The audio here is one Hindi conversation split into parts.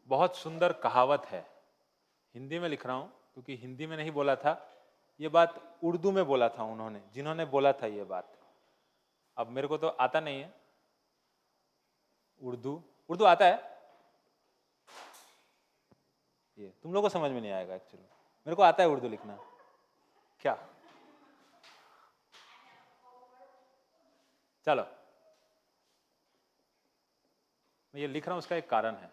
बहुत सुंदर कहावत है। हिंदी में लिख रहा हूं क्योंकि हिंदी में नहीं बोला था, ये बात उर्दू में बोला था उन्होंने, जिन्होंने बोला था ये बात। अब मेरे को तो आता नहीं है उर्दू। उर्दू आता है, ये तुम लोगों को समझ में नहीं आएगा एक्चुअली। मेरे को आता है उर्दू लिखना। क्या? चलो, मैं ये लिख रहा हूं, उसका एक कारण है।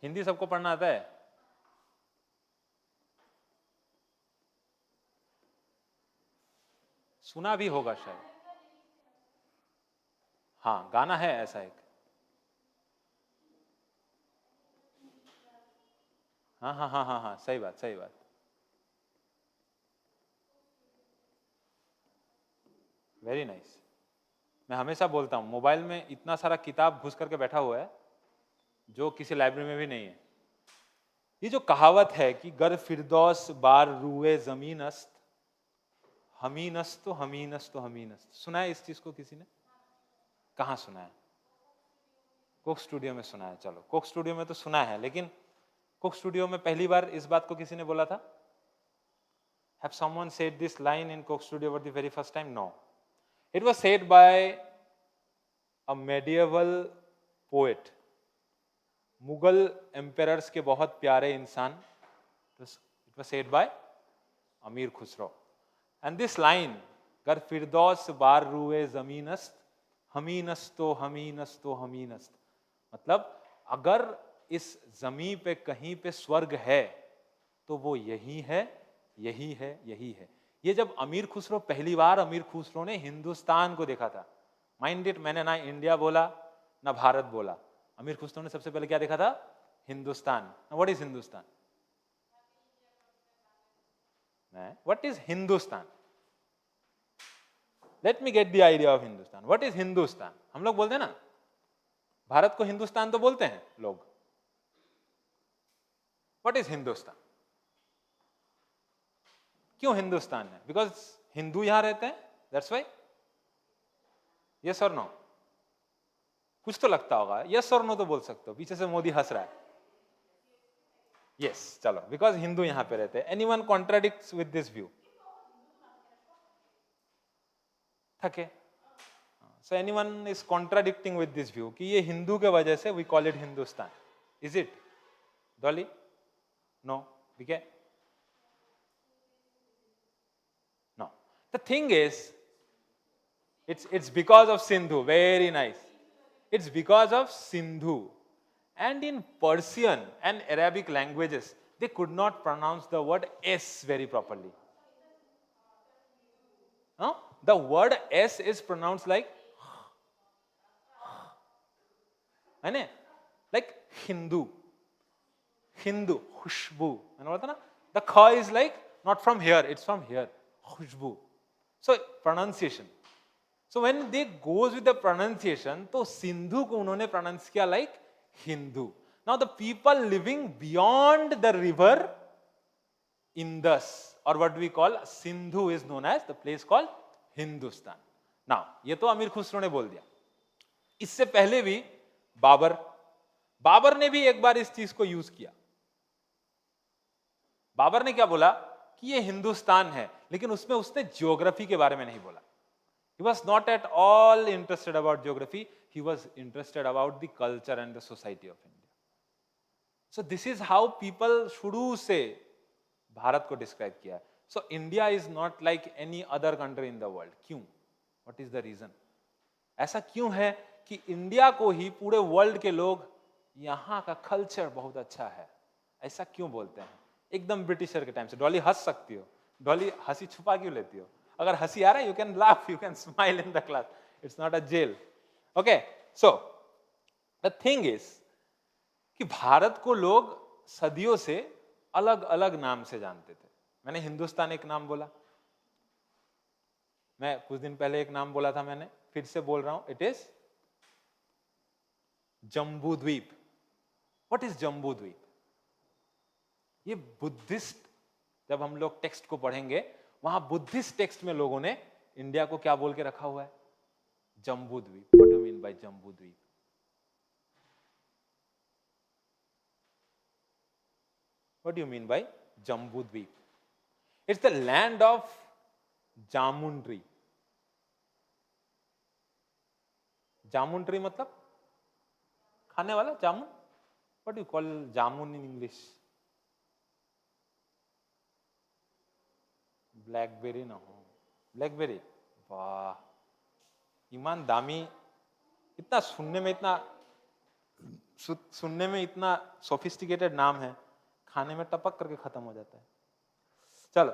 हिंदी सबको पढ़ना आता है? सुना भी होगा शायद। हाँ, गाना है ऐसा एक। हाँ हाँ हाँ हाँ हाँ, सही बात सही बात। Very nice. मैं हमेशा बोलता हूँ, मोबाइल में इतना सारा किताब घुस करके बैठा हुआ है जो किसी लाइब्रेरी में भी नहीं है। ये जो कहावत है कि गर फिरदौस बार रूए जमीनस्त, हमीनस्त हमीनस्त हमीनस्त, सुना है इस चीज को किसी ने? कहाँ सुना है? कोक स्टूडियो में सुना है। चलो, कोक स्टूडियो में तो सुना है, लेकिन कोक स्टूडियो में पहली बार इस बात को किसी ने बोला था? Have someone said this line in Coke Studio for the very first time? No. It was said by a medieval poet, Mughal एम्पेरर्स के बहुत प्यारे इंसान। It was said by अमीर खुसरो। And this line, गर फिरदौस बार रूए जमीनस्त, हमीनस्तो हमीनस्तो हमीनस्त, मतलब अगर इस जमी पे कहीं पे स्वर्ग है तो वो यही है, यही है, यही है। ये जब अमीर खुसरो, पहली बार अमीर खुसरो ने हिंदुस्तान को देखा था, माइंड इट, मैंने ना इंडिया बोला ना भारत बोला, अमीर खुसरो ने सबसे पहले क्या देखा था? Hindustan. What is Hindustan? What is Hindustan? Let me get the idea of Hindustan. What is Hindustan? हम लोग बोलते हैं ना, भारत को हिंदुस्तान तो बोलते हैं लोग। What is Hindustan? क्यों हिंदुस्तान है? बिकॉज हिंदू यहां रहते हैं, दैट्स वाई। यस और नो? कुछ तो लगता होगा। यस और नो तो बोल सकते हो। पीछे से मोदी हंस रहा है। यस, चलो, बिकॉज हिंदू यहां पे रहते हैं। Anyone contradicts with this view? थके। So anyone is contradicting with this view कि ये हिंदू के वजह से we call it Hindustan? Is it Dolly? No? ठीक है, no. The thing is, it's because of Sindhu. Very nice. It's because of Sindhu. And in Persian and Arabic languages, they could not pronounce the word S very properly. No? The word S is pronounced like Hindu. Hindu, Khushbu. The kha is like not from here, it's from here. Khushbu. So pronunciation. So when they goes with the pronunciation, तो सिंधु को उन्होंने pronounce किया like Hindu. Now the people living beyond the river Indus, or what we call Sindhu, is known as the place called Hindustan. Now ये तो अमीर खुसरो ने बोल दिया। इससे पहले भी बाबर ने भी एक बार इस चीज को यूज किया। बाबर ने क्या बोला कि ये हिंदुस्तान है, लेकिन उसमें उसने ज्योग्राफी के बारे में नहीं बोला। He was not at all interested about geography. He was interested about the culture and the society of India. So this is how people शुरू से भारत को डिस्क्राइब किया है। So India is not like any other country in the world. क्यों? What is the reason? ऐसा क्यों है कि इंडिया को ही पूरे वर्ल्ड के लोग यहाँ का कल्चर बहुत अच्छा है, ऐसा क्यों बोलते हैं? एकदम ब्रिटिशर के टाइम से। डॉली हंस सकती हो, डॉली हंसी छुपा क्यों लेती हो? अगर हंसी आ रहा है, you can laugh, you can smile in the class, it's not a jail. Okay, so the thing is कि भारत को लोग सदियों से अलग अलग नाम से जानते थे। मैंने हिंदुस्तान एक नाम बोला, मैं कुछ दिन पहले एक नाम बोला था, मैंने फिर से बोल रहा हूं, it is Jambu Dweep. What is Jambu द्वीप? ये बुद्धिस्ट, जब हम लोग टेक्स्ट को पढ़ेंगे, वहां बुद्धिस्ट टेक्स्ट में लोगों ने इंडिया को क्या बोल के रखा हुआ है? Jambu Dweep. What do you mean by Jambu Dweep? What do you mean by Jambu Dweep? It's the land of jamun tree. Jamun tree मतलब खाने वाला जामुन. What do you call jamun in English? Blackberry ना हो. ब्लैकबेरी. वाह, ईमान दामी. इतना सुनने में इतना सोफिस्टिकेटेड नाम है, खाने में टपक करके खत्म हो जाता है. चलो,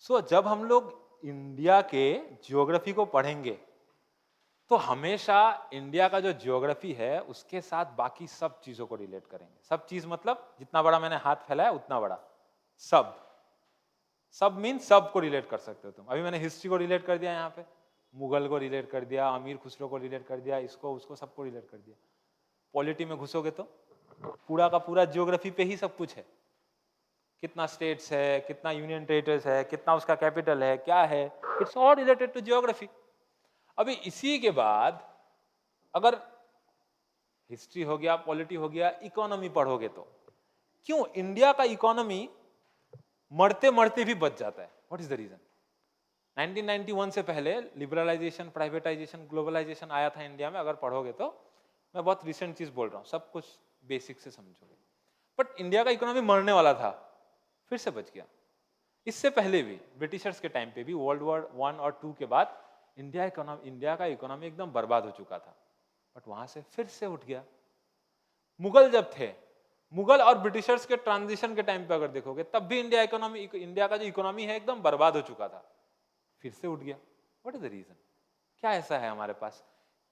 सो जब हम लोग इंडिया के ज्योग्राफी को पढ़ेंगे तो हमेशा इंडिया का जो ज्योग्राफी है उसके साथ बाकी सब चीजों को रिलेट करेंगे. सब चीज मतलब जितना बड़ा मैंने हाथ फैलाया उतना बड़ा. सब मीन सब को रिलेट कर सकते हो तुम. अभी मैंने हिस्ट्री को रिलेट कर दिया, यहाँ पे मुगल को रिलेट कर दिया, अमीर खुसरो को रिलेट कर दिया, इसको उसको सबको रिलेट कर दिया. पॉलिटी में घुसोगे तो पूरा का पूरा ज्योग्राफी पे ही सब कुछ है. कितना स्टेट्स है, कितना यूनियन टेरिटरीज है, कितना उसका कैपिटल है, क्या है, it's all related to geography. अभी इसी के बाद अगर हिस्ट्री हो गया, पॉलिटी हो गया, इकोनॉमी पढ़ोगे तो क्यों इंडिया का इकोनॉमी मरते मरते भी बच जाता है? What is the reason? 1991 से पहले लिबरलाइजेशन, प्राइवेटाइजेशन, ग्लोबलाइजेशन आया था इंडिया में. अगर पढ़ोगे तो, मैं बहुत रिसेंट चीज बोल रहा हूँ, सब कुछ बेसिक से समझोगे. बट इंडिया का इकोनॉमी मरने वाला था, फिर से बच गया. इससे पहले भी ब्रिटिशर्स के टाइम पे भी वर्ल्ड वॉर 1 और 2 के बाद इंडिया का इकोनॉमी एकदम बर्बाद हो चुका था, बट वहां से फिर से उठ गया. मुगल जब थे, मुगल और ब्रिटिशर्स के ट्रांजिशन के टाइम पे अगर देखोगे तब भी इंडिया का जो इकोनॉमी है एकदम बर्बाद हो चुका था, फिर से उठ गया. What is the reason? क्या ऐसा है हमारे पास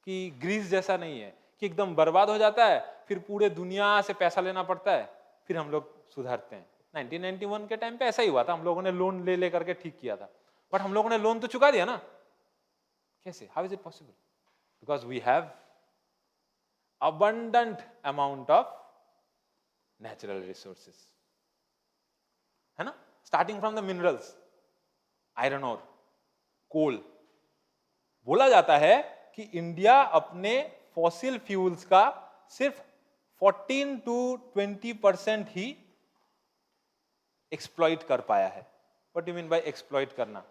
कि ग्रीस जैसा नहीं है कि एकदम बर्बाद हो जाता है, फिर पूरे दुनिया से पैसा लेना पड़ता है, फिर हम लोग सुधरते हैं. 1991 के टाइम पे ऐसा ही हुआ था, हम लोगों ने लोन ले करके ठीक किया था, बट हम लोगों ने लोन तो चुका दिया ना. कैसे? How is it possible? Because we have abundant amount of natural resources, है ना. Starting from the minerals, iron और कोल. बोला जाता है कि इंडिया अपने फॉसिल फ्यूल्स का सिर्फ 14 to 20% ही एक्सप्लॉइट कर पाया है. What do you mean bye exploit करना?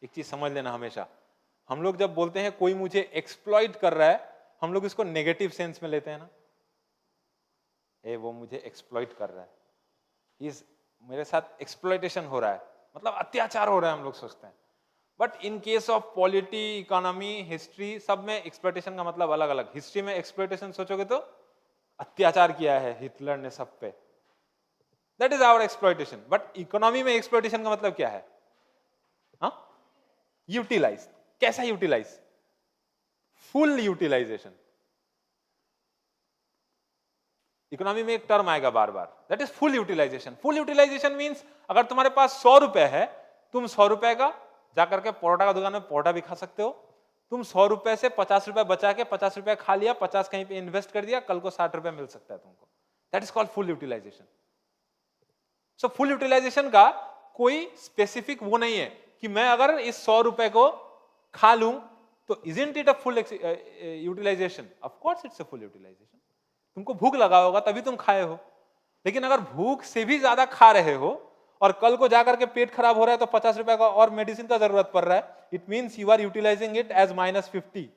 एक चीज समझ लेना, हमेशा हम लोग जब बोलते हैं कोई मुझे एक्सप्लॉइट कर रहा है, हम लोग इसको नेगेटिव सेंस में लेते हैं ना. वो मुझे एक्सप्लॉइट कर रहा है, मेरे साथ एक्सप्लॉइटेशन हो रहा है, मतलब अत्याचार हो रहा है, हम लोग सोचते हैं. But in case of polity, economy, history, सब में एक्सप्लॉइटेशन का मतलब अलग अलग. हिस्ट्री में एक्सप्लॉइटेशन सोचोगे तो अत्याचार किया है हिटलर ने सब पे, that is our exploitation. But economy में एक्सप्लॉइटेशन का मतलब क्या है? यूटिलाइज. कैसा यूटिलाइज? Full utilisation. इकोनॉमी में एक टर्म आएगा बार बार, that is full utilization. Full utilization means अगर तुम्हारे पास 100 रुपए है, तुम 100 रुपए का जाकर के परोठा का दुकान में परोठा भी खा सकते हो. तुम 100 रुपए से 50 रुपए बचा के 50 रुपए खा लिया, 50 कहीं पे इन्वेस्ट कर दिया, कल को 60 रुपए मिल सकता है तुमको. That is called full utilization. So full utilization का कोई स्पेसिफिक वो नहीं है कि मैं अगर इस 100 रुपए को खा लूं तो isn't it a full utilization? Of course it's a full utilization. तुमको भूख लगा होगा तभी तुम खाए हो, लेकिन अगर भूख से भी ज्यादा खा रहे हो और कल को जाकर के पेट खराब हो रहा है तो 50 रुपए का और मेडिसिन का जरूरत पड़ रहा है, it means you are utilizing it as -50,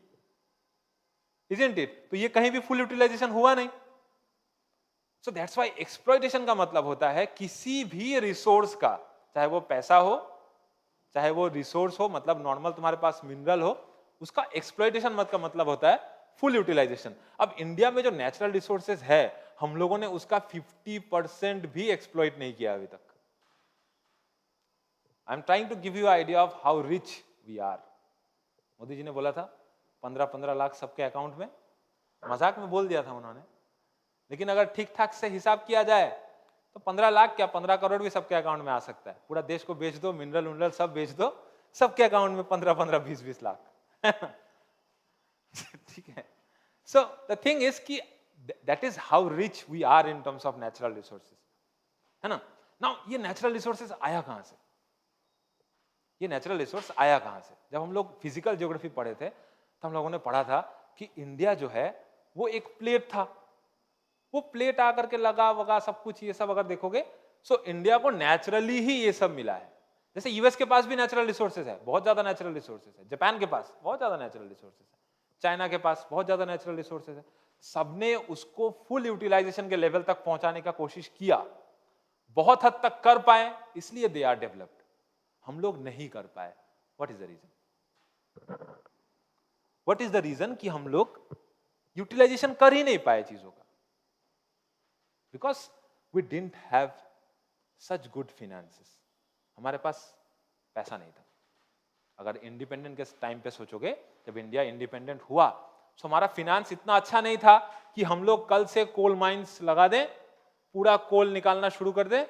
isn't it? तो ये कहीं भी फुल यूटिलाइजेशन हुआ नहीं. सो दैट्स व्हाई एक्सप्लॉइटेशन का मतलब होता है किसी भी रिसोर्स का, चाहे वो पैसा हो, चाहे वो रिसोर्स हो, मतलब नॉर्मल तुम्हारे पास मिनरल हो, उसका एक्सप्लॉइटेशन का मतलब होता है फुल यूटिलाइजेशन. अब इंडिया में जो नेचुरल रिसोर्सेज है, हम लोगों ने उसका 50% भी एक्सप्लॉइट नहीं किया अभी तक. I am trying to give you idea of how rich we are. Modi ji ने बोला था 15-15 लाख सबके अकाउंट में, मजाक में बोल दिया था उन्होंने, लेकिन अगर ठीक ठाक से हिसाब किया जाए तो 15 लाख क्या 15 करोड़ भी सबके अकाउंट में आ सकता है. पूरा देश को बेच दो, मिनरल विनरल सब बेच दो, सबके अकाउंट में 15-15, 20-20 लाख. ठीक है. सो द थिंग इज कि that is how rich we are in terms of natural resources, है ना. नाउ ये नेचुरल रिसोर्सेज आया कहां से? ये नेचुरल रिसोर्स आया कहाँ से? जब हम लोग फिजिकल ज्योग्राफी पढ़े थे तो हम लोगों ने पढ़ा था कि इंडिया जो है वो एक प्लेट था, वो प्लेट आकर के लगा वगा सब कुछ, ये सब अगर देखोगे सो इंडिया को नेचुरली ही ये सब मिला है। जैसे यूएस के पास भी नेचुरल रिसोर्सेज है, बहुत ज्यादा नेचुरल रिसोर्सेज है, जापान के पास बहुत ज्यादा नेचुरल रिसोर्सेज है, चाइना के पास बहुत ज्यादा नेचुरल रिसोर्सेज है। सबने उसको फुल यूटिलाइजेशन के लेवल तक पहुंचाने का कोशिश किया, बहुत हद तक कर पाए, इसलिए दे आर डेवलप्ड। हम लोग नहीं कर पाए। What is the reason? What is the reason कि हम लोग यूटिलाइजेशन कर ही नहीं पाए चीजों का? Because we didn't have such good finances. हमारे पास पैसा नहीं था। अगर इंडिपेंडेंट के टाइम पे सोचोगे, जब इंडिया इंडिपेंडेंट हुआ तो हमारा फिनेंस इतना अच्छा नहीं था कि हम लोग कल से कोल माइंस लगा दें, पूरा कोल निकालना शुरू कर दें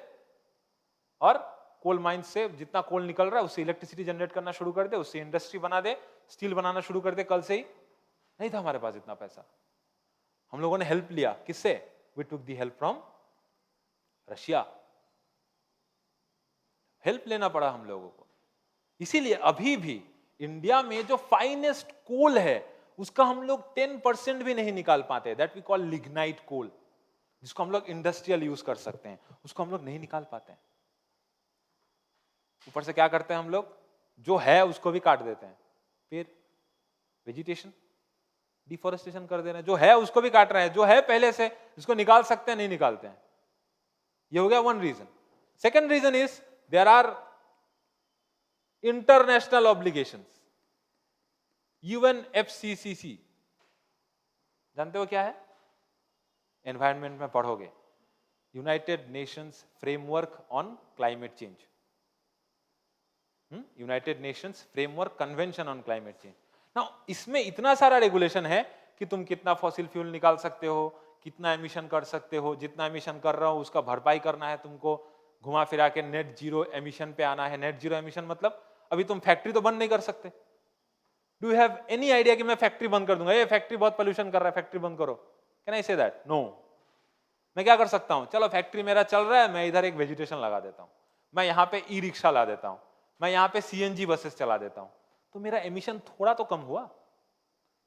और कोल माइंस से जितना कोल निकल रहा है उससे इलेक्ट्रिसिटी जनरेट करना शुरू कर दे, उससे इंडस्ट्री बना दे, स्टील बनाना शुरू कर दे कल से ही। नहीं था हमारे पास इतना पैसा। हम लोगों ने हेल्प लिया, किससे? We took the help from Russia. Help लेना पड़ा हम लोगों को। इसीलिए अभी भी इंडिया में जो फाइनेस्ट कोल है उसका हम लोग 10% भी नहीं निकाल पाते। दैट वी कॉल लिग्नाइट कोल, जिसको हम लोग इंडस्ट्रियल यूज कर सकते हैं, उसको हम लोग नहीं निकाल पाते हैं। ऊपर से क्या करते हैं हम लोग? जो है उसको भी काट देते हैं, फिर वेजिटेशन, डिफोरेस्टेशन कर दे रहे हैं, जो है उसको भी काट रहे हैं, जो है पहले से जिसको निकाल सकते हैं नहीं निकालते हैं। ये हो गया one reason. Second reason is there are international obligations. UNFCCC जानते हो क्या है? एनवायरनमेंट में पढ़ोगे, United Nations Framework on Climate Change, United Nations Framework Convention on Climate Change. ना इसमें इतना सारा रेगुलेशन है कि तुम कितना फॉसिल फ्यूल निकाल सकते हो, कितना एमिशन कर सकते हो, जितना एमिशन कर रहा हो उसका भरपाई करना है तुमको, घुमा फिरा के नेट जीरो एमिशन पे आना है। नेट जीरो एमिशन मतलब अभी तुम फैक्ट्री तो बंद नहीं कर सकते। Do you have any idea कि मैं फैक्ट्री बंद कर दूंगा, ये फैक्ट्री बहुत पोल्यूशन कर रहा है, फैक्ट्री बंद करो? Can I say that? No. मैं क्या कर सकता हूं? चलो फैक्ट्री मेरा चल रहा है, मैं इधर एक वेजिटेशन लगा देता हूं, मैं यहाँ पे ई रिक्शा ला देता हूं, मैं यहाँ पे सीएनजी बसेस चला देता हूं, तो मेरा एमिशन थोड़ा तो कम हुआ।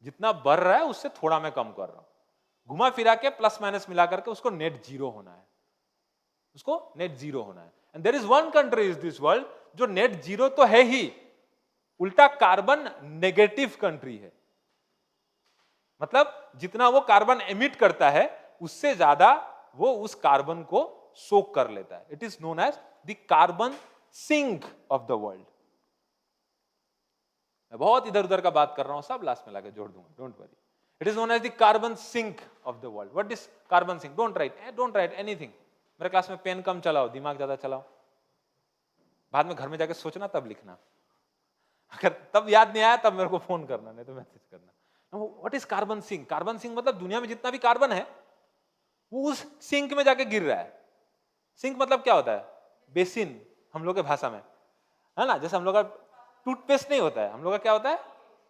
जितना बढ़ रहा है उससे थोड़ा मैं कम कर रहा हूं। घुमा फिरा के प्लस माइनस मिला करके उसको नेट जीरो होना है, उसको नेट जीरो होना है। And there is one country is this world जो नेट जीरो तो है ही, उल्टा कार्बन नेगेटिव कंट्री है। मतलब जितना वो कार्बन एमिट करता है उससे ज्यादा वो उस कार्बन को सोक कर लेता है। It is known as the carbon sink of the world. मैं बहुत इधर उधर का बात कर रहा हूं, सब लास्ट में लाके जोड़ दूंगा, don't worry. It is known as the carbon sink of the world. What is carbon sink? Don't write anything. मेरे क्लास में पेन कम चलाओ, दिमाग ज्यादा चलाओ। बाद में घर में जाके सोचना तब लिखना, अगर तब याद नहीं आया तब मेरे को फोन करना, नहीं तो मैसेज करना। What is carbon sink? Carbon sink मतलब दुनिया में जितना भी कार्बन है वो उस सिंक में जाके गिर रहा है। सिंक मतलब क्या होता है? बेसिन हम लोग के भाषा में, है ना? जैसे हम लोग का टूथपेस्ट नहीं होता है, हम लोग का क्या होता है?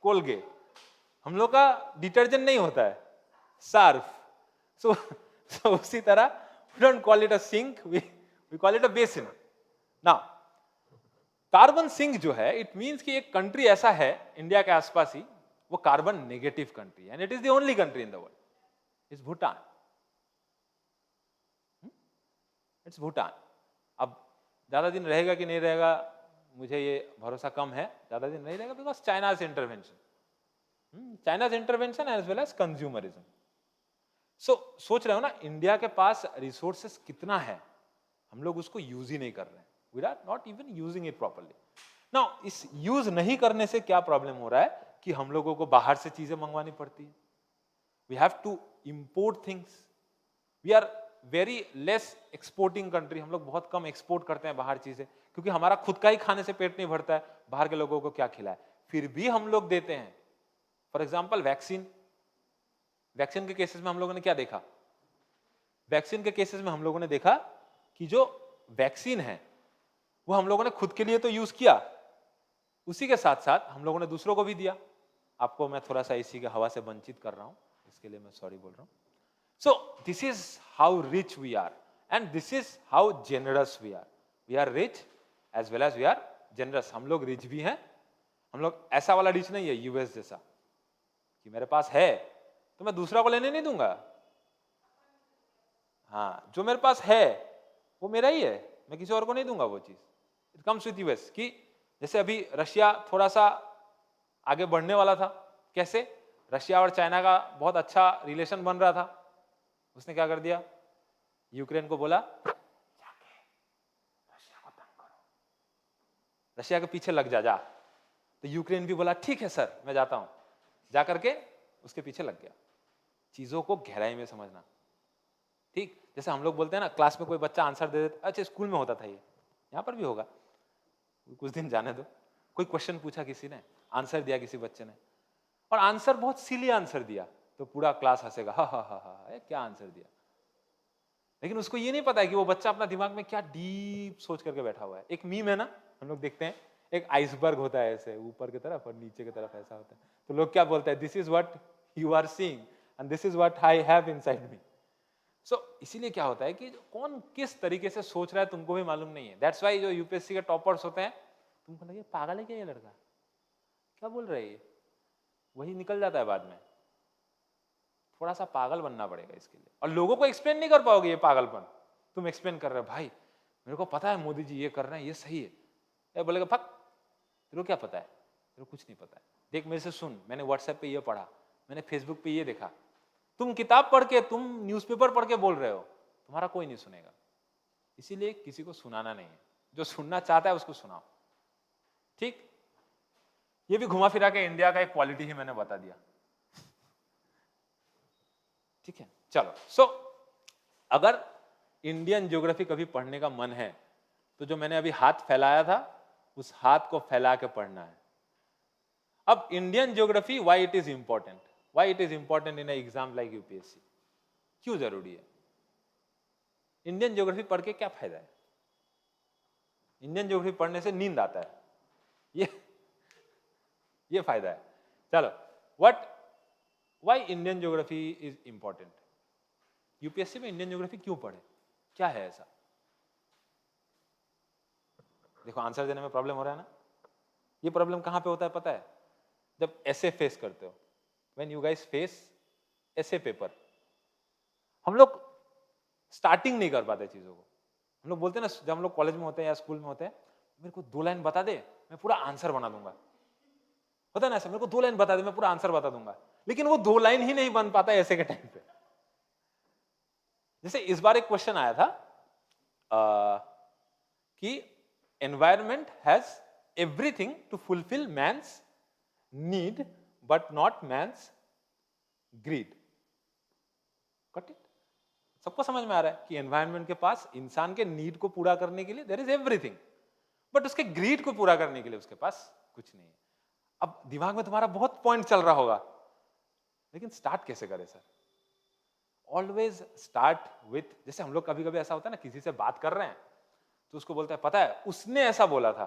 कोलगेट। हम लोग का डिटर्जेंट नहीं होता है, सर्फ। सो उसी तरह we don't call it a sink, we call it a basin. Now carbon sink जो है, इट मींस कि एक कंट्री ऐसा है इंडिया के आसपास ही, वो carbon negative country, and it is the only country in the world, is Bhutan. It's Bhutan. अब ज्यादा दिन रहेगा कि नहीं रहेगा मुझे ये भरोसा कम है, ज्यादा दिन नहीं रहेगा, because China's intervention as well as consumerism. So सोच रहे हो ना, इंडिया के पास रिसोर्सेस कितना है, हम लोग उसको यूज ही नहीं कर रहे हैं। We are not even using it properly. Now, इस यूज नहीं करने से क्या प्रॉब्लम हो रहा है कि हम लोगों को बाहर से चीजें मंगवानी पड़ती है। We have to import things. We are very less exporting country. हम लोग बहुत कम एक्सपोर्ट करते हैं बाहर चीजें, क्योंकि हमारा खुद का ही खाने से पेट नहीं भरता है, बाहर के लोगों को क्या खिलाए। फिर भी हम लोग देते हैं। फॉर एग्जाम्पल वैक्सीन, वैक्सीन के केसेस में हम लोगों ने क्या देखा? वैक्सीन के केसेस में हम लोगों ने देखा कि जो वैक्सीन है वो हम लोगों ने खुद के लिए तो यूज किया, उसी के साथ साथ हम लोगों ने दूसरों को भी दिया। आपको मैं थोड़ा सा इसी के हवा से वंचित कर रहा हूं, इसके लिए मैं सॉरी बोल रहा हूं। So this is how rich we are and this is how generous we are. We are rich as well as we are generous, हम लोग रिच भी हैं, हम लोग ऐसा वाला रिच नहीं है यूएस जैसा कि मेरे पास है तो मैं दूसरा को लेने नहीं दूंगा। हाँ, जो मेरे पास है वो मेरा ही है, मैं किसी और को नहीं दूंगा वो चीज। इट कम्स विथ यूएस कि जैसे अभी रशिया थोड़ा सा आगे बढ़ने वाला था, कैसे रशिया और चाइना का बहुत अच्छा रिलेशन बन रहा था, उसने क्या कर दिया, यूक्रेन को बोला जाके रशिया को तंग करो, रशिया के पीछे लग जा। तो यूक्रेन भी बोला ठीक है सर मैं जाता हूं, जा करके उसके पीछे लग गया। चीजों को गहराई में समझना, ठीक जैसे हम लोग बोलते हैं ना, क्लास में कोई बच्चा आंसर दे देता, अच्छा स्कूल में होता था ये, यहाँ पर भी होगा, कुछ दिन जाने दो, कोई क्वेश्चन पूछा किसी ने, आंसर दिया किसी बच्चे ने, और आंसर बहुत सिली आंसर दिया, तो पूरा क्लास हंसेगा, हा हा हा हा, क्या आंसर दिया। लेकिन उसको ये नहीं पता है कि वो बच्चा अपना दिमाग में क्या डीप सोच करके बैठा हुआ है। एक मीम है ना, हम लोग देखते हैं, एक आइसबर्ग होता है ऐसे ऊपर की तरफ और नीचे की तरफ ऐसा होता है, तो लोग क्या बोलते हैं, this is what you are seeing and this is what I have inside me. So इसीलिए क्या होता है कि कौन किस तरीके से सोच रहा है तुमको भी मालूम नहीं है। दैट्स वाई जो यूपीएससी के टॉपर्स होते हैं, तुमको लगे पागल है क्या ये लड़का, क्या बोल रहा है ये, वही निकल जाता है बाद में। थोड़ा सा पागल बनना पड़ेगा इसके लिए, और लोगों को एक्सप्लेन नहीं कर पाओगे ये पागलपन। तुम एक्सप्लेन कर रहे हो, भाई मेरे को पता है मोदी जी ये कर रहे हैं, ये सही है, ये बोलेगा फक, तेरे को क्या पता है, तेरे को कुछ नहीं पता है, देख मेरे से सुन, मैंने व्हाट्सएप पे ये पढ़ा, मैंने फेसबुक पे ये देखा। तुम किताब पढ़ के, तुम न्यूज़पेपर पढ़ के बोल रहे हो, तुम्हारा कोई नहीं सुनेगा। इसीलिए किसी को सुनाना नहीं है, जो सुनना चाहता है उसको सुनाओ, ठीक। ये भी घुमा फिरा के इंडिया का एक क्वालिटी ही मैंने बता दिया, ठीक है। चलो, सो अगर इंडियन ज्योग्राफी कभी पढ़ने का मन है तो जो मैंने अभी हाथ फैलाया था उस हाथ को फैला के पढ़ना है। अब Indian geography, why it is important, why it is important in exam like UPSC, क्यों जरूरी है। इंडियन ज्योग्राफी पढ़ के क्या फायदा है। इंडियन ज्योग्राफी पढ़ने से नींद आता है, ये फायदा है। चलो, what why Indian geography is important, UPSC में इंडियन ज्योग्राफी क्यों पढ़े, क्या है ऐसा। देखो आंसर देने में प्रॉब्लम हो रहा है ना, ये प्रॉब्लम कहां पे होता है पता है, जब ऐसे फेस करते हो, व्हेन यू गाइस फेस ऐसे पेपर, हम लोग स्टार्टिंग नहीं कर पाते चीजों को। हम लोग बोलते हैं ना, जब हम लोग कॉलेज में होते हैं या स्कूल में होते हैं, मेरे को 2 लाइन बता दे मैं पूरा आंसर बना दूंगा, होता है ना ऐसा, मेरे को 2 लाइन बता दे मैं पूरा आंसर बता दूंगा। लेकिन वो 2 लाइन ही नहीं बन पाता ऐसे के टाइम पे। जैसे इस बार एक क्वेश्चन आया था कि environment has everything to fulfil man's need but not man's greed. Got it? सबको समझ में आ रहा है कि एनवायरमेंट के पास इंसान के नीड को पूरा करने के लिए देयर इज एवरीथिंग, बट उसके ग्रीड को पूरा करने के लिए उसके पास कुछ नहीं है। अब दिमाग में तुम्हारा बहुत पॉइंट चल रहा होगा, लेकिन स्टार्ट कैसे करें सर। ऑलवेज स्टार्ट विथ, जैसे हम लोग कभी कभी ऐसा होता है ना, किसी से बात कर रहे हैं तो उसको बोलता है पता है उसने ऐसा बोला था,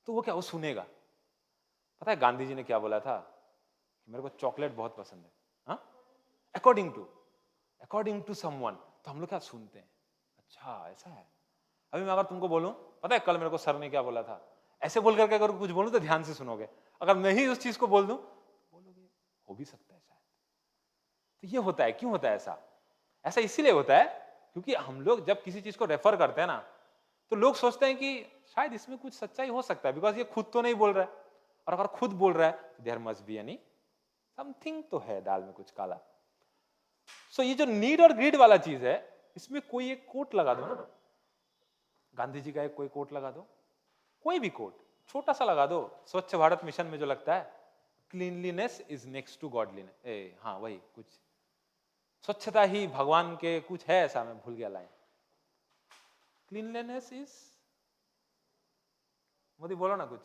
तो वो क्या, वो सुनेगा। पता है गांधी जी ने क्या बोला था कि मेरे को चॉकलेट बहुत पसंद है, हाँ, अकॉर्डिंग टू समवन, तो हम लोग क्या सुनते हैं, अच्छा ऐसा है। अभी मैं अगर तुमको बोलूं पता है कल मेरे को सर ने क्या बोला था, ऐसे बोल करके अगर कुछ बोलूं तो ध्यान से सुनोगे, अगर मैं ही उस चीज को बोल दूं बोलोगे हो भी सकता है शायद। तो ये होता है, क्यों होता है ऐसा, ऐसा इसीलिए होता है क्योंकि हम लोग जब किसी चीज को रेफर करते हैं ना, तो लोग सोचते हैं कि शायद इसमें कुछ सच्चाई हो सकता है, बिकॉज ये खुद तो नहीं बोल रहा है, और अगर खुद बोल रहा है तो there must be any something, तो है दाल में कुछ काला। सो ये जो नीड और ग्रीड वाला चीज है, इसमें कोई एक कोट लगा दो ना, गांधी जी का एक कोई कोट लगा दो, कोई भी कोट छोटा सा लगा दो, स्वच्छ भारत मिशन में जो लगता है, cleanliness is next to godliness, हाँ वही कुछ, स्वच्छता ही भगवान के कुछ है ऐसा, मैं भूल गया लाइन, क्लीनलीनेस इज, मोदी बोलो ना, कुछ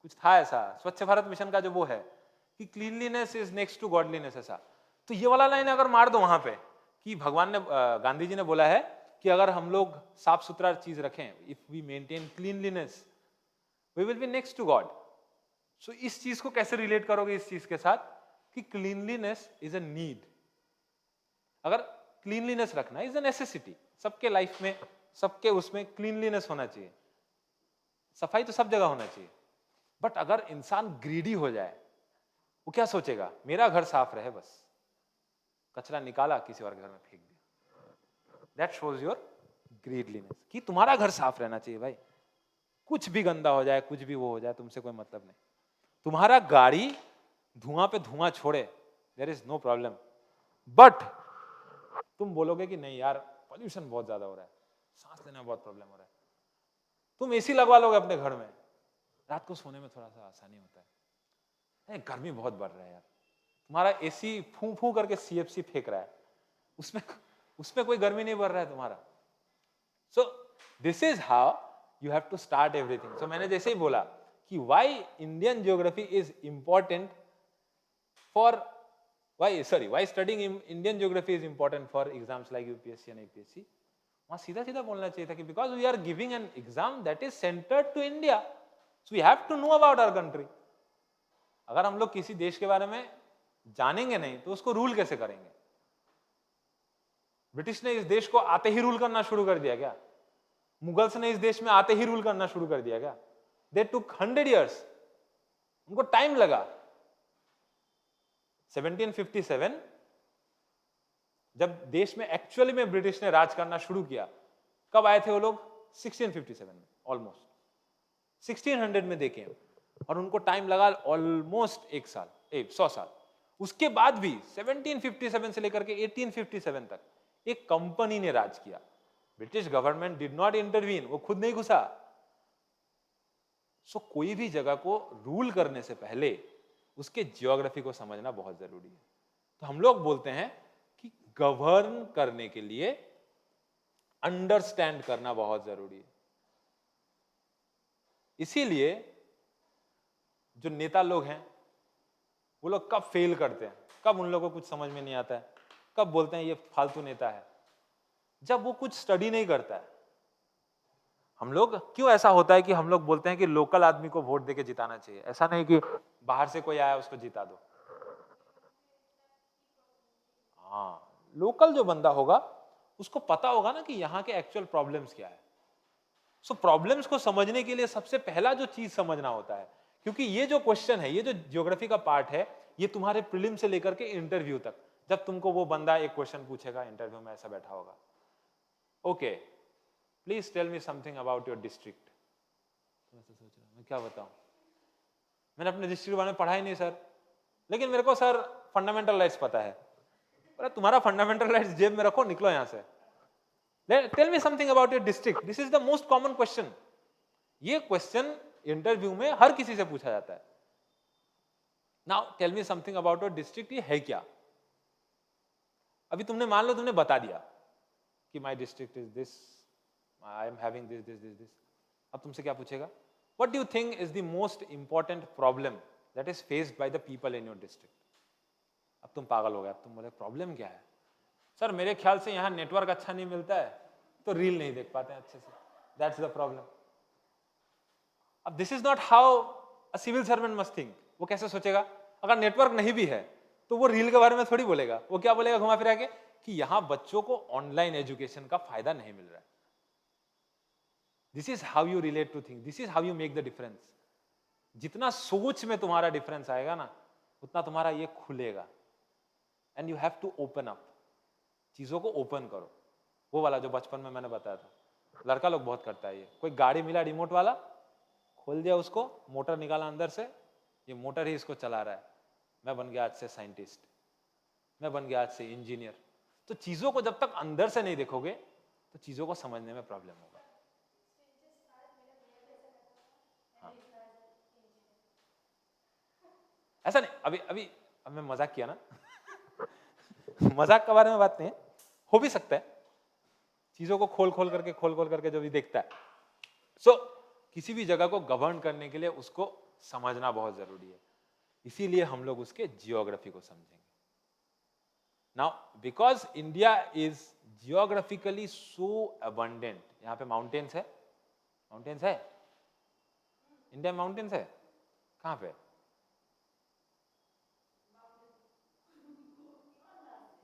कुछ था ऐसा स्वच्छ भारत मिशन का जो वो है कि cleanliness is next to godliness, ऐसा। तो ये वाला लाइन अगर मार दो वहां पे कि भगवान ने, गांधी जी ने बोला है कि अगर हम लोग साफ सुथरा चीज रखें, if we maintain cleanliness we will be next to God. So इस चीज को कैसे रिलेट करोगे इस चीज के साथ कि क्लीनलीनेस इज अ नीड, अगर क्लीनलीनेस रखना इज अ नेसेसिटी, सबके लाइफ में सबके उसमें क्लीनलीनेस होना चाहिए। सफाई तो सब जगह होना चाहिए, बट अगर इंसान ग्रीडी हो जाए, वो क्या सोचेगा, मेरा घर साफ रहे बस, कचरा निकाला किसी और के घर में फेंक दिया। दैट शोज योर ग्रीडलीनेस, कि तुम्हारा घर साफ रहना चाहिए भाई, कुछ भी गंदा हो जाए, कुछ भी वो हो जाए, तुमसे कोई मतलब नहीं। तुम्हारा गाड़ी धुआं पे धुआं छोड़े, there is no problem, but तुम बोलोगे कि नहीं यार पॉल्यूशन बहुत ज्यादा हो रहा है, सांस लेने में बहुत प्रॉब्लम हो रहा है, तुम एसी लगवा लोगे अपने घर में, रात को सोने में थोड़ा सा आसानी होता है, गर्मी बहुत बढ़ रहा है यार, तुम्हारा एसी फू फू करके सीएफसी फेंक रहा है, उसमें उसमें कोई गर्मी नहीं बढ़ रहा है तुम्हारा। So this is how you have to start everything. So मैंने जैसे ही बोला कि why Indian geography is important for why studying Indian geography is important for exams like UPSC and APSC, वहां सीधा सीधा बोलना चाहिए था कि because we are giving an exam that is centred to India, so we have to know about our country. अगर हम लोग किसी देश के बारे में जानेंगे नहीं तो उसको रूल कैसे करेंगे? ब्रिटिश ने इस देश को आते ही रूल करना शुरू कर दिया क्या? मुगल्स ने इस देश में आते ही रूल करना शुरू कर दिया क्या? दे टुक 100 years, उनको टाइम लगा। 1757 जब देश में एक्चुअली में ब्रिटिश ने राज करना शुरू किया, कब आए थे वो लोग? 1657 में, ऑलमोस्ट 1600 में देखे, और उनको टाइम लगा ऑलमोस्ट 100 साल। उसके बाद भी 1757 से लेकर के 1857 तक एक कंपनी ने राज किया, British government did not intervene, वो खुद नहीं घुसा। सो कोई भी जगह को रूल करने से पहले उसके जियोग्राफी को समझना बहुत जरूरी है। तो हम लोग बोलते हैं कि गवर्न करने के लिए अंडरस्टैंड करना बहुत जरूरी है। इसीलिए जो नेता लोग हैं वो लोग कब फेल करते हैं, कब उन लोगों को कुछ समझ में नहीं आता है, कब बोलते हैं ये फालतू नेता है? जब वो कुछ स्टडी नहीं करता है। हम लोग क्यों ऐसा होता है कि हम लोग बोलते हैं कि लोकल आदमी को वोट देके जिताना चाहिए, ऐसा नहीं कि बाहर से कोई आया उसको जिता दो। हाँ, लोकल जो बंदा होगा उसको पता होगा ना कि यहाँ के एक्चुअल प्रॉब्लम्स क्या है। सो प्रॉब्लम्स को समझने के लिए सबसे पहला जो चीज समझना होता है, क्योंकि ये जो क्वेश्चन है, ये जो ज्योग्राफी का पार्ट है, ये तुम्हारे प्रीलिम से लेकर के इंटरव्यू तक, जब तुमको वो बंदा एक क्वेश्चन पूछेगा इंटरव्यू में, ऐसा बैठा होगा, okay please tell me something about your district. तो ऐसा सोच रहा मैं क्या बताऊं, मैंने अपने डिस्ट्रिक्ट के बारे में पढ़ा ही नहीं सर, लेकिन मेरे को सर फंडामेंटल राइट्स पता है। अरे तुम्हारा फंडामेंटल राइट्स जेब में रखो, निकलो यहां से। Tell me something about your district, this is the most common question. ये क्वेश्चन इंटरव्यू में हर किसी से पूछा जाता है। Now tell me something about your district, ये है क्या? अभी तुमने मान लो तुमने बता दिया कि my district is this, I am having this this this this. अब तुमसे क्या पूछेगा? What do you think is the most important problem that is faced by the people in your district? अब तुम पागल हो गए, अब तुम बोले प्रॉब्लम क्या है? सर मेरे ख्याल से यहाँ नेटवर्क अच्छा नहीं मिलता है तो रील नहीं देख पाते हैं अच्छे से, दैट्स द प्रॉब्लम। अब this is not how a civil servant must think. वो कैसे सोचेगा? अगर नेटवर्क नहीं भी है तो वो रील के बारे में थोड़ी बोलेगा, वो क्या बोलेगा घुमा फिरा के कि यहाँ बच्चों को ऑनलाइन एजुकेशन का फायदा नहीं मिल रहा है। This is how you relate to thing, this is how you make the difference. जितना सोच में तुम्हारा डिफरेंस आएगा ना, उतना तुम्हारा ये खुलेगा। And you have to open up, चीजों को ओपन करो। वो वाला जो बचपन में मैंने बताया था, लड़का लोग बहुत करता है ये। कोई गाड़ी मिला रिमोट वाला, खोल दिया उसको, मोटर निकाला अंदर से, ये मोटर ही इसको चला रहा है। मैं बन गया आज से साइंटिस्ट, मैं बन गया आज से इंजीनियर। तो चीजों को जब तक अंदर से नहीं देखोगे तो चीजों को समझने में प्रॉब्लम होगा। हाँ। ऐसा नहीं, अभी अभी अब मैं मजाक किया ना मजाक के बारे में बात नहीं है, हो भी सकता है। चीजों को खोल खोल करके जो भी देखता है। सो किसी भी जगह को गवर्न करने के लिए उसको समझना बहुत जरूरी है, इसीलिए हम लोग उसके जियोग्राफी को समझेंगे। Now because India is geographically so abundant, यहाँ पे माउंटेन्स है, माउंटेन्स है इंडिया में, माउंटेन्स है कहाँ पे?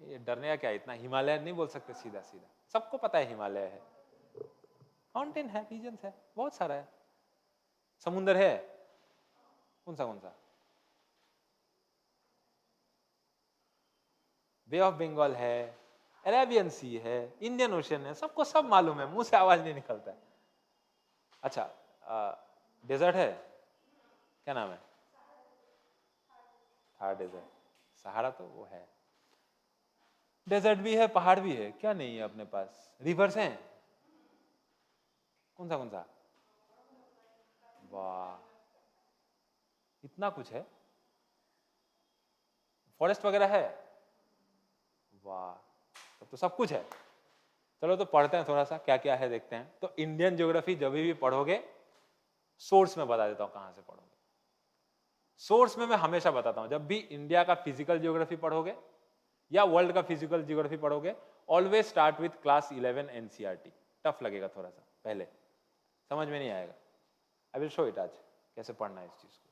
ये डरने का क्या, इतना हिमालय नहीं बोल सकते सीधा सीधा, सबको पता है हिमालय है। माउंटेन है, रीजन्स है, बहुत सारा है। समुंदर है? कौन सा? बे ऑफ बंगाल है, अरेबियन सी है, इंडियन ओशन है, सबको सब मालूम है, मुंह से आवाज नहीं निकलता है। अच्छा, डेजर्ट है, क्या नाम है? थार डेजर्ट। सहारा तो वो है, डेजर्ट भी है, पहाड़ भी है, क्या नहीं है अपने पास? रिवर्स हैं, कौन सा? वाह, इतना कुछ है, फॉरेस्ट वगैरह है, वाह, तब तो सब कुछ है। चलो तो पढ़ते हैं थोड़ा सा क्या क्या है, देखते हैं। तो इंडियन ज्योग्राफी जब भी पढ़ोगे, सोर्स में बता देता हूं कहां से पढ़ोगे। सोर्स में मैं हमेशा बताता हूं, जब भी इंडिया का फिजिकल ज्योग्राफी पढ़ोगे या वर्ल्ड का फिजिकल ज्योग्राफी पढ़ोगे, always start with class 11 NCERT. Tough लगेगा थोड़ा सा, पहले समझ में नहीं आएगा। आई विल शो इट आज कैसे पढ़ना है इस चीज को।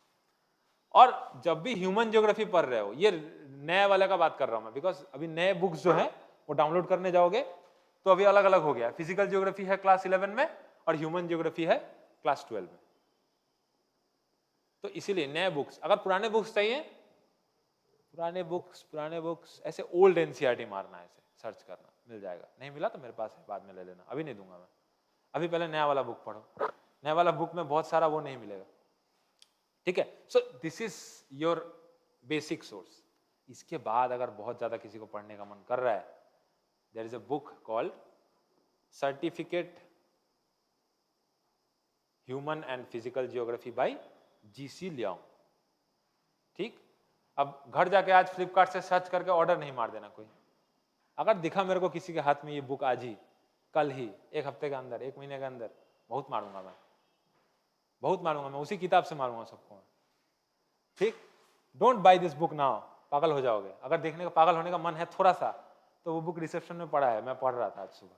और जब भी ह्यूमन ज्योग्राफी पढ़ रहे हो, ये नए वाले का बात कर रहा हूं मैं, बिकॉज अभी नए बुक्स जो है वो डाउनलोड करने जाओगे तो अभी अलग अलग हो गया। फिजिकल ज्योग्राफी है क्लास 11 में और ह्यूमन ज्योग्राफी है क्लास 12 में। तो इसीलिए नए बुक्स, अगर पुराने बुक्स चाहिए, पुराने बुक्स ऐसे ओल्ड एनसीईआरटी मारना है, ऐसे सर्च करना, मिल जाएगा। नहीं मिला तो मेरे पास है, बाद में ले लेना, अभी नहीं दूंगा मैं। अभी पहले नया वाला बुक पढ़ो, नया वाला बुक में बहुत सारा वो नहीं मिलेगा, ठीक है। सो this is your basic source. इसके बाद अगर बहुत ज्यादा किसी को पढ़ने का मन कर रहा है, there is a book called certificate human and physical geography by G C लियाओ, ठीक। अब घर जाके आज फ्लिपकार्ट से सर्च करके ऑर्डर नहीं मार देना कोई। अगर दिखा मेरे को किसी के हाथ में ये बुक आज ही, कल ही, एक हफ्ते के अंदर, एक महीने के अंदर, बहुत मारूंगा मैं, बहुत मारूंगा मैं, उसी किताब से मारूंगा सबको, ठीक। Don't by this book now, पागल हो जाओगे। अगर देखने का पागल होने का मन है थोड़ा सा, तो वो बुक रिसेप्शन में पड़ा है, मैं पढ़ रहा था आज सुबह,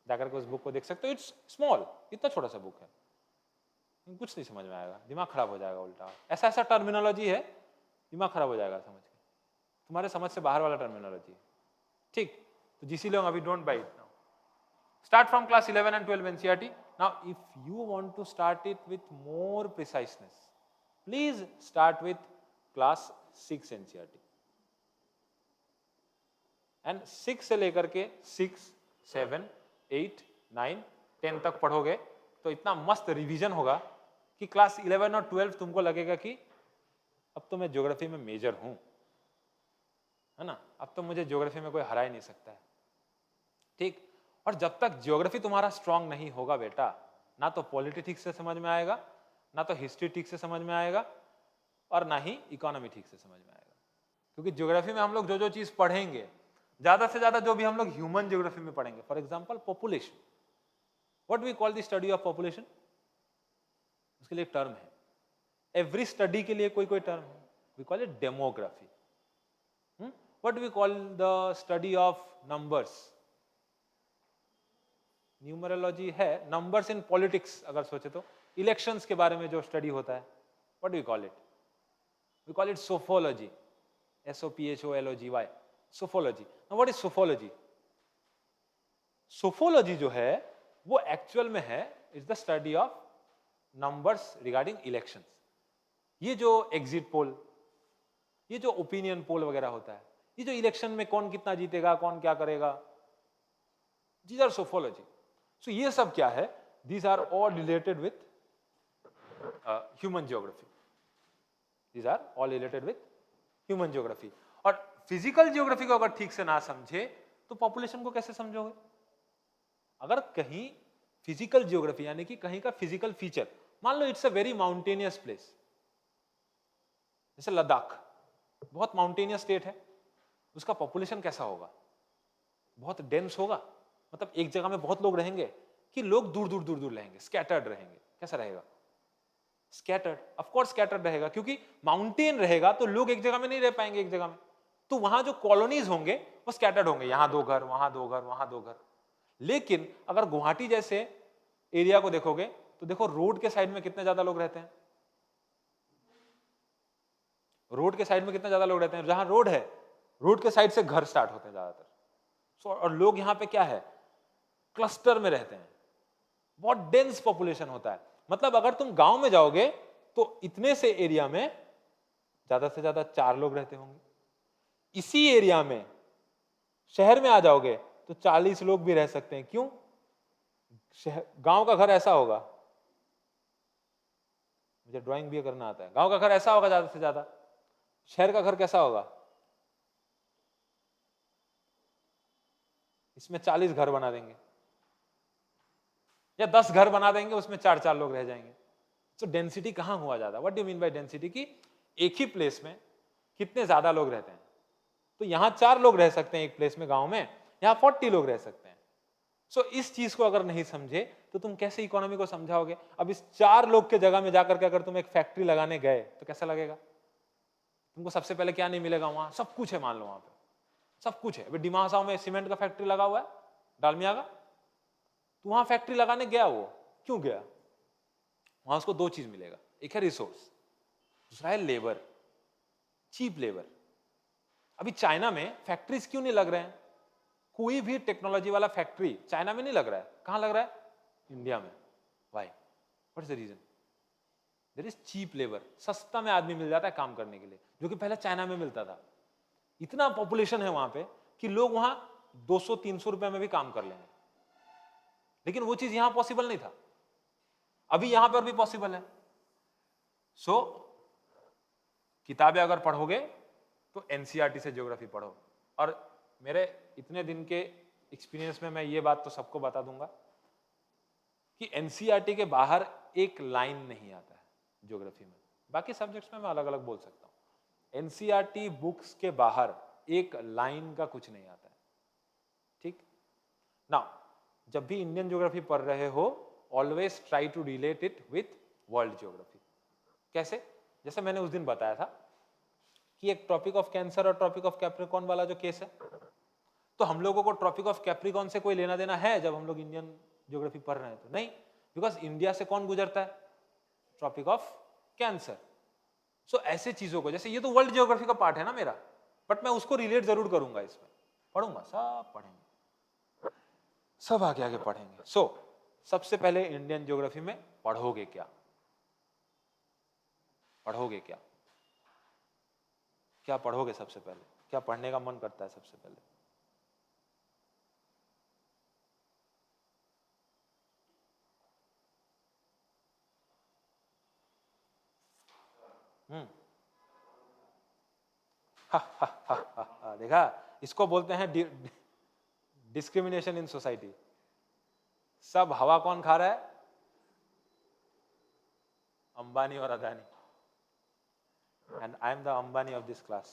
जाकर के उस बुक को देख सकते हो। इट्स स्मॉल, इतना छोटा सा बुक है, कुछ नहीं समझ में आएगा, दिमाग खराब हो जाएगा उल्टा। ऐसा ऐसा टर्मिनोलॉजी है, दिमाग खराब हो जाएगा समझ के, तुम्हारे समझ से बाहर वाला टर्मिनोलॉजी है, ठीक। तो जीसी लोग अभी don't buy it now, start from class 11 and 12 NCERT. Now if you want to start it with more preciseness, please start with class 6 NCERT, and 6 से लेकर के 6, 7, 8, 9, 10 तक पढ़ोगे तो इतना मस्त रिवीजन होगा कि क्लास 11 और 12 तुमको लगेगा कि अब तो मैं ज्योग्राफी में मेजर हूं, है ना, अब तो मुझे ज्योग्राफी में कोई हरा ही नहीं सकता है, ठीक। और जब तक ज्योग्राफी तुम्हारा स्ट्रांग नहीं होगा बेटा, ना तो पॉलिटी ठीक से समझ में आएगा, ना तो हिस्ट्री ठीक से समझ में आएगा, और ना ही इकोनॉमी ठीक से समझ में आएगा। क्योंकि ज्योग्राफी में हम लोग जो जो चीज पढ़ेंगे, ज्यादा से ज्यादा जो भी हम लोग ह्यूमन ज्योग्राफी में पढ़ेंगे, for example population, what we call the study of population, उसके लिए एक टर्म है, एवरी स्टडी के लिए कोई कोई टर्म है, we call it demography. What we call the study of numbers, numerology है। नंबर्स इन पॉलिटिक्स अगर सोचे तो, इलेक्शंस के बारे में जो स्टडी होता है, what we call it, we call it psephology, SOPHOLOGY, psephology. Now what is psephology? Psephology जो है वो एक्चुअल में है, is the study of numbers regarding elections. ये जो एग्जिट पोल, ये जो ओपिनियन पोल वगैरह होता है, ये जो इलेक्शन में कौन कितना जीतेगा, कौन क्या करेगा, दीज आर सोफोलॉजी। सो ये सब क्या है, these are all related with human geography, these are all related with human geography. और फिजिकल ज्योग्राफी को अगर ठीक से ना समझे तो पॉपुलेशन को कैसे समझोगे? अगर कहीं फिजिकल ज्योग्राफी यानी कि कहीं का फिजिकल फीचर, मान लो it's a very mountainous place, जैसे लद्दाख, बहुत माउंटेनियस स्टेट है, उसका पॉपुलेशन कैसा होगा? बहुत डेंस होगा, मतलब एक जगह में बहुत लोग रहेंगे कि लोग दूर दूर दूर दूर रहेंगे, स्कैटर्ड रहेंगे, कैसा रहेगा? स्कैटर्ड, ऑफ कोर्स स्कैटर्ड रहेगा, क्योंकि माउंटेन रहेगा तो लोग एक जगह में नहीं रह पाएंगे एक जगह में, तो वहां जो कॉलोनीज होंगे वो स्कैटर्ड होंगे, यहां 2 घर, वहां 2 घर, वहां 2 घर। लेकिन अगर गुवाहाटी जैसे एरिया को देखोगे तो देखो रोड के साइड में कितने ज्यादा लोग रहते हैं, रोड के साइड में कितने ज्यादा लोग रहते हैं, जहां रोड है रोड के साइड से घर स्टार्ट होते हैं ज्यादातर। और लोग यहां पे क्या है, क्लस्टर में रहते हैं, बहुत डेंस पॉपुलेशन होता है। मतलब अगर तुम गांव में जाओगे तो इतने से एरिया में ज्यादा से ज्यादा 4 लोग रहते होंगे। इसी एरिया में शहर में आ जाओगे तो 40 लोग भी रह सकते हैं। क्यों? गांव का घर ऐसा होगा, मुझे ड्राइंग भी करना आता है, गांव का घर ऐसा होगा ज्यादा से ज्यादा। शहर का घर कैसा होगा? इसमें 40 घर बना देंगे या 10 घर बना देंगे, उसमें 4-4 लोग रह जाएंगे। तो डेंसिटी कहां हुआ ज्यादा? What do mean by density? की एक ही प्लेस में कितने ज्यादा लोग रहते हैं। तो यहां 4 लोग रह सकते हैं एक प्लेस में, गांव में यहां 40 लोग रह सकते हैं। सो इस चीज को अगर नहीं समझे तो तुम कैसे इकोनॉमी को समझाओगे? अब इस 4 लोग के जगह में जाकर के अगर तुम एक फैक्ट्री लगाने गए तो कैसा लगेगा? तुमको सबसे पहले क्या नहीं मिलेगा? वहां सब कुछ है, मान लो वहां पे सब कुछ है। अभी डिमासाओ में सीमेंट का फैक्ट्री लगा हुआ है, डालमिया का, तो वहां फैक्ट्री लगाने गया वो, क्यों गया? वहां उसको 2 चीज मिलेगा, एक है रिसोर्स, दूसरा है लेबर, चीप लेबर। अभी चाइना में फैक्ट्रीज क्यों नहीं लग रहे हैं? कोई भी टेक्नोलॉजी वाला फैक्ट्री चाइना में नहीं लग रहा है, कहां लग रहा है? इंडिया में। Why? What is the reason? There is cheap labour, सस्ता में आदमी मिल जाता है काम करने के लिए, जो कि पहले चाइना में मिलता था। इतना पॉपुलेशन है वहां पे कि लोग वहां 200-300 रुपए में भी काम कर लेंगे, लेकिन वो चीज यहां पॉसिबल नहीं था, अभी यहां पर भी पॉसिबल है। सो किताबें अगर पढ़ोगे तो एनसीईआरटी से ज्योग्राफी पढ़ो। और मेरे इतने दिन के एक्सपीरियंस में मैं ये बात तो सबको बता दूंगा कि एनसीईआरटी के बाहर एक लाइन नहीं आता है ज्योग्राफी में। बाकी सब्जेक्ट्स में मैं अलग अलग बोल सकता हूं, एनसीईआरटी बुक्स के बाहर एक लाइन का कुछ नहीं आता है। ठीक ना? जब भी इंडियन ज्योग्राफी पढ़ रहे हो, always try to relate it with world geography. कैसे? जैसे मैंने उस दिन बताया था कि एक ट्रॉपिक ऑफ कैंसर और ट्रॉपिक ऑफ कैप्रिकॉर्न वाला जो केस है, तो हम लोगों को ट्रॉपिक ऑफ कैप्रिकॉर्न से कोई लेना देना है जब हम लोग इंडियन ज्योग्राफी पढ़ रहे हैं? तो नहीं, बिकॉज इंडिया से कौन गुजरता है? Tropic of cancer. सो ऐसे चीजों को, जैसे ये तो वर्ल्ड ज्योग्राफी का पार्ट है ना मेरा, बट मैं उसको रिलेट जरूर करूंगा, इसमें पढ़ूंगा, सब पढ़ेंगे, सब आगे आगे पढ़ेंगे। सो सबसे पहले इंडियन ज्योग्राफी में पढ़ोगे क्या? पढ़ोगे क्या? क्या पढ़ोगे सबसे पहले? क्या पढ़ने का मन करता है सबसे पहले? देखा, इसको बोलते हैं डिस्क्रिमिनेशन इन सोसाइटी। सब हवा कौन खा रहा है? अंबानी और Adani. And I am the Ambani of this class.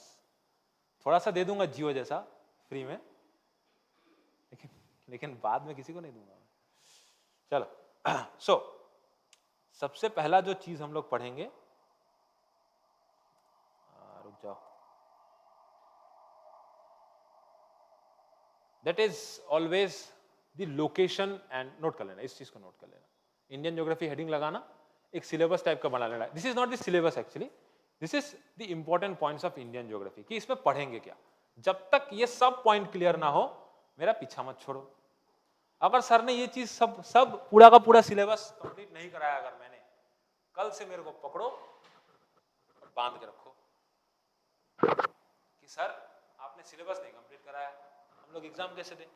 थोड़ा सा दे दूंगा जियो जैसा फ्री में, लेकिन बाद में किसी को नहीं दूंगा। चलो सो सबसे पहला जो चीज हम लोग पढ़ेंगे, रुक जाओ, that is always the location. And note कर लेना, इस चीज को नोट कर लेना। इंडियन ज्योग्राफी हेडिंग लगाना, एक सिलेबस टाइप का बना लेना। This is not the syllabus actually, this is the important points of Indian geography, कि इसमें पढ़ेंगे क्या। जब तक ये सब पॉइंट क्लियर ना हो, मेरा पीछा मत छोड़ो। अगर सर ने ये चीज सब सब पूरा का पूरा सिलेबस कंप्लीट नहीं कराया, अगर मैंने, कल से मेरे को पकड़ो और बांध के रखो कि सर आपने सिलेबस नहीं कंप्लीट कराया, हम लोग एग्जाम कैसे दें?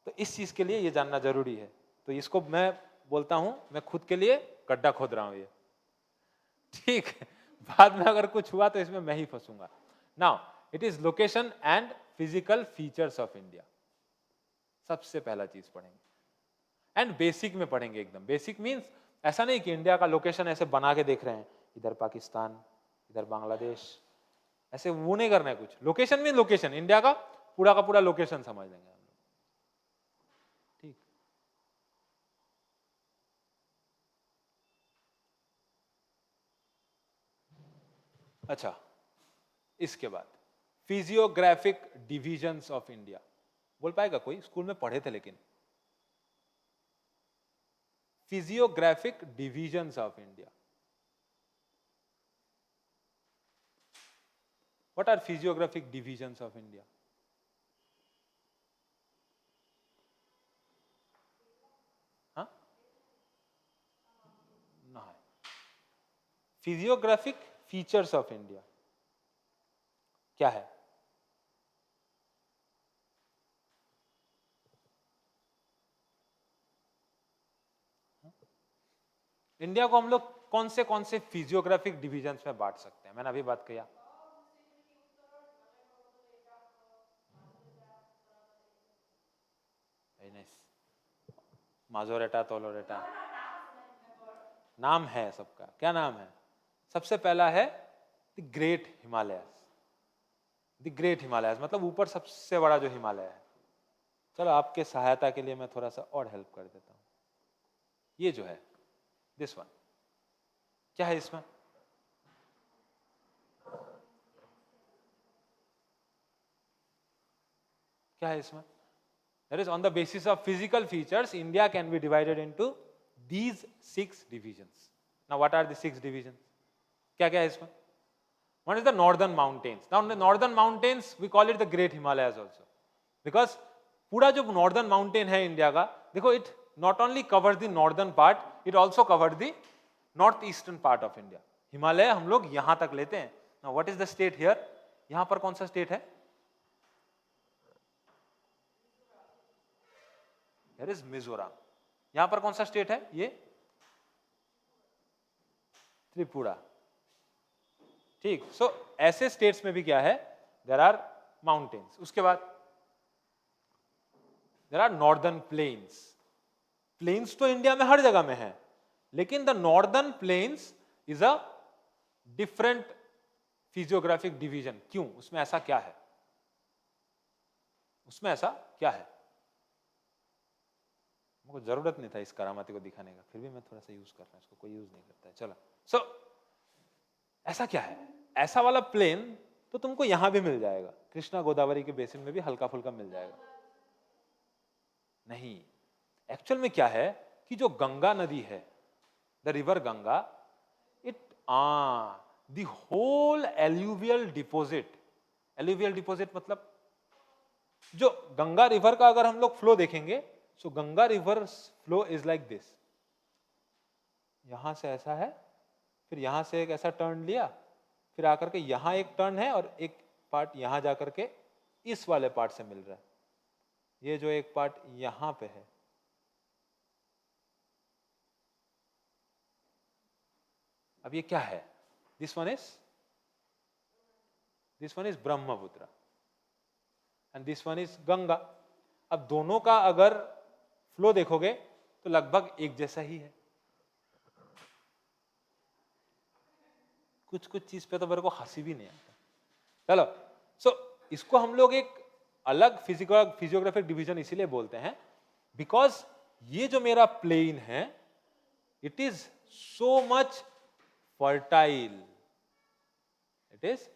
तो इस चीज के लिए ये जानना जरूरी है। तो इसको मैं बोलता हूं, मैं खुद के लिए गड्ढा खोद रहा हूं ये, ठीक है? बाद में अगर कुछ हुआ तो इसमें मैं ही फंसूंगा। Now it is location and physical features of India. सबसे पहला चीज पढ़ेंगे, एंड बेसिक में पढ़ेंगे एकदम। बेसिक मींस ऐसा नहीं कि इंडिया का लोकेशन ऐसे बना के देख रहे हैं, इधर पाकिस्तान, इधर बांग्लादेश, ऐसे वो नहीं करना है कुछ। लोकेशन में लोकेशन, इंडिया का पूरा लोकेशन समझ लेंगे हम लोग, ठीक? अच्छा, इसके बाद फिजियोग्राफिक डिविजन्स ऑफ इंडिया। बोल पाएगा कोई? स्कूल में पढ़े थे लेकिन। Physiographic divisions of India, what are physiographic divisions of India? हाँ, फिजियोग्राफिक फीचर्स ऑफ इंडिया क्या है? इंडिया को हम लोग कौन से फिजियोग्राफिक डिविजन्स में बांट सकते हैं? मैंने अभी बात किया, माजोरेटा, तोलोरेटा, नाम है सबका, क्या नाम है? सबसे पहला है the great Himalayas. The great Himalayas मतलब ऊपर सबसे बड़ा जो हिमालय है। चलो आपके सहायता के लिए मैं थोड़ा सा और हेल्प कर देता हूं। ये जो है दिस वन, क्या है इसमें? क्या है इसमें? That is on the basis of physical features, India can be divided into these 6 divisions. Now, what are the 6 divisions? क्या क्या है इसमें? One is the northern mountains. Now, the northern mountains we call it the Great Himalayas also, because पूरा जो northern mountain है इंडिया का, देखो it not only covers the northern part, it also covers the northeastern part of India. Himalaya हम लोग यहां तक लेते हैं. Now, what is the state here? यहां पर कौन सा स्टेट है? Here is Mizoram. यहां पर कौन सा स्टेट है? ये त्रिपुरा. ठीक. सो ऐसे स्टेट्स में भी क्या है? There are mountains. उसके बाद there are northern plains. Plains तो इंडिया में हर जगह में है, लेकिन the northern plains is a different physiographic division. क्यों? उसमें ऐसा क्या है? उसमें ऐसा क्या है? मुझे जरूरत नहीं था इस करामाती को दिखाने का, फिर भी मैं थोड़ा सा यूज कर रहा हूं. इसको कोई यूज नहीं करता है. चलो. सो ऐसा क्या है? ऐसा वाला प्लेन तो तुमको यहां भी मिल जाएगा, कृष्णा गोदावरी के बेसिन में भी हल्का फुल्का मिल जाएगा. नहीं, एक्चुअल में क्या है कि जो गंगा नदी है, the river Ganga, it the whole alluvial deposit. Alluvial deposit मतलब जो गंगा रिवर का अगर हम लोग फ्लो देखेंगे, so Ganga river flow is like this. यहां से ऐसा है, फिर यहां से एक ऐसा टर्न लिया, फिर आकर के यहां एक टर्न है, और एक पार्ट यहां जाकर के इस वाले पार्ट से मिल रहा है. ये जो एक पार्ट यहां पे है, अब ये क्या है? This one is Brahmaputra and this one is Ganga. अब दोनों का अगर फ्लो देखोगे तो लगभग एक जैसा ही है. कुछ कुछ चीज पे तो मेरे को हंसी भी नहीं आता. चलो. सो इसको हम लोग एक अलग फिजियोग्राफिक डिवीजन इसीलिए बोलते हैं बिकॉज ये जो मेरा प्लेन है, it is so much fertile. It is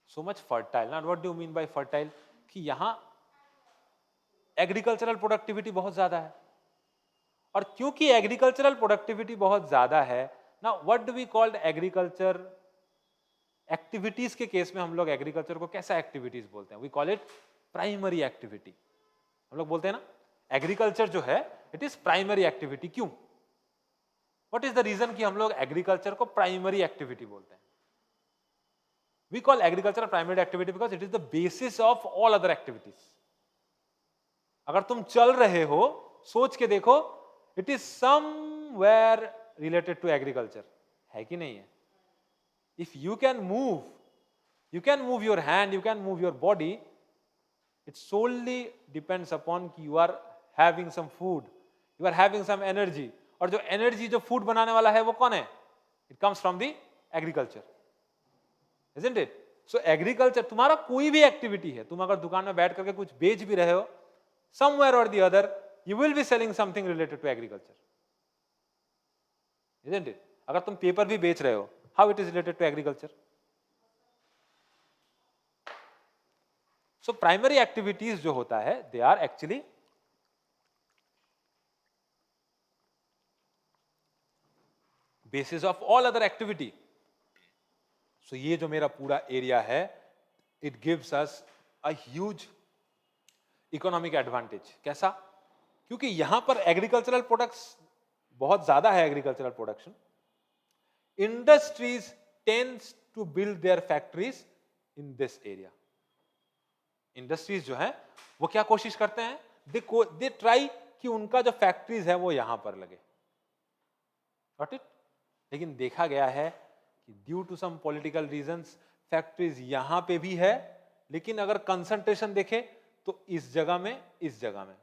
so much fertile. Not what do mean by fertile? कि यहां एग्रीकल्चरल प्रोडक्टिविटी बहुत ज्यादा है, और क्योंकि एग्रीकल्चरल प्रोडक्टिविटी बहुत ज्यादा है, ना what do we called agriculture activities के केस में हम लोग एग्रीकल्चर को कैसा एक्टिविटीज बोलते हैं? We call it primary activity. हम लोग बोलते हैं ना एग्रीकल्चर जो है इट इज प्राइमरी एक्टिविटी. क्यों? व्हाट इज द रीजन कि हम लोग एग्रीकल्चर को प्राइमरी एक्टिविटी बोलते हैं? We call agriculture primary activity because it is the basis of all other activities. अगर तुम चल रहे हो, सोच के देखो, it is somewhere related to agriculture, है कि नहीं है? If you can move your hand, you can move your body. It solely depends upon कि you are having some food, you are having some energy. और जो energy जो food बनाने वाला है वो कौन है? It comes from the agriculture, isn't it? So agriculture, तुम्हारा कोई भी एक्टिविटी है, तुम अगर दुकान में बैठ करके कुछ बेच भी रहे हो, somewhere or the other you will be selling something related to agriculture, isn't it? अगर तुम पेपर भी बेच रहे हो, how it is related to agriculture? So primary activities जो होता है, they are actually basis of all other activity. So ये जो मेरा पूरा एरिया है, it gives us a huge economic advantage. कैसा? क्योंकि यहां पर एग्रीकल्चरल प्रोडक्ट्स बहुत ज्यादा है, agricultural production. Industries tends to build their factories in this area. Industries जो है वो क्या कोशिश करते हैं, दे ट्राई कि उनका जो फैक्ट्रीज है वो यहां पर लगे. Got it? लेकिन देखा गया है कि due to some political reasons factories यहां पे भी है, लेकिन अगर कंसंट्रेशन देखे तो इस जगह में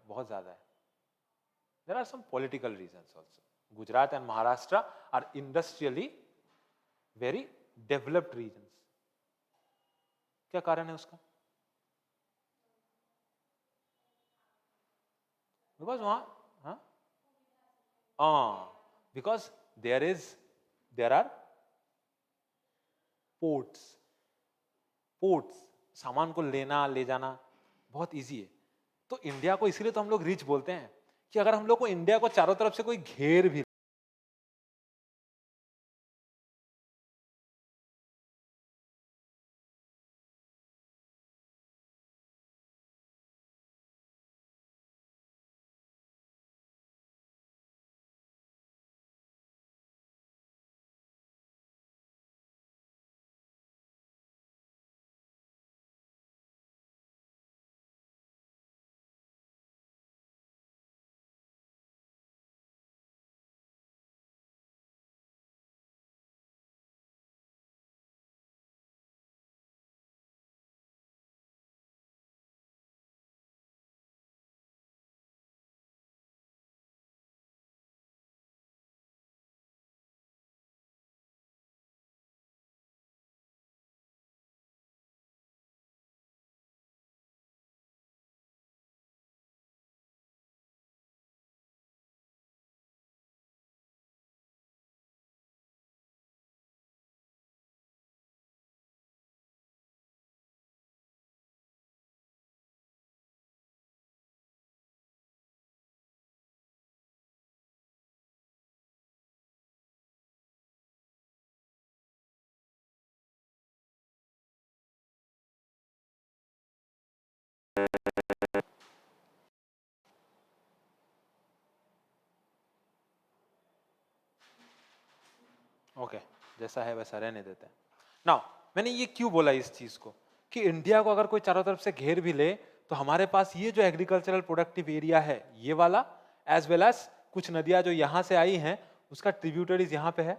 बहुत ज्यादा है. There are some political reasons also. Gujarat and Maharashtra are industrially very developed regions. क्या कारण है उसका? बिकॉज वहां बिकॉज देर आर पोर्ट्स. सामान को लेना ले जाना बहुत इजी है. तो इंडिया को इसीलिए तो हम लोग रिच बोलते हैं कि अगर हम लोग को इंडिया को चारों तरफ से कोई घेर भी ओके जैसा है वैसा रहने देते हैं. नाउ मैंने ये क्यों बोला इस चीज को कि इंडिया को अगर कोई चारों तरफ से घेर भी ले तो हमारे पास ये जो एग्रीकल्चरल प्रोडक्टिव एरिया है ये वाला, एज वेल एज कुछ नदियां जो यहां से आई हैं उसका ट्रिब्यूटरीज यहां पे है.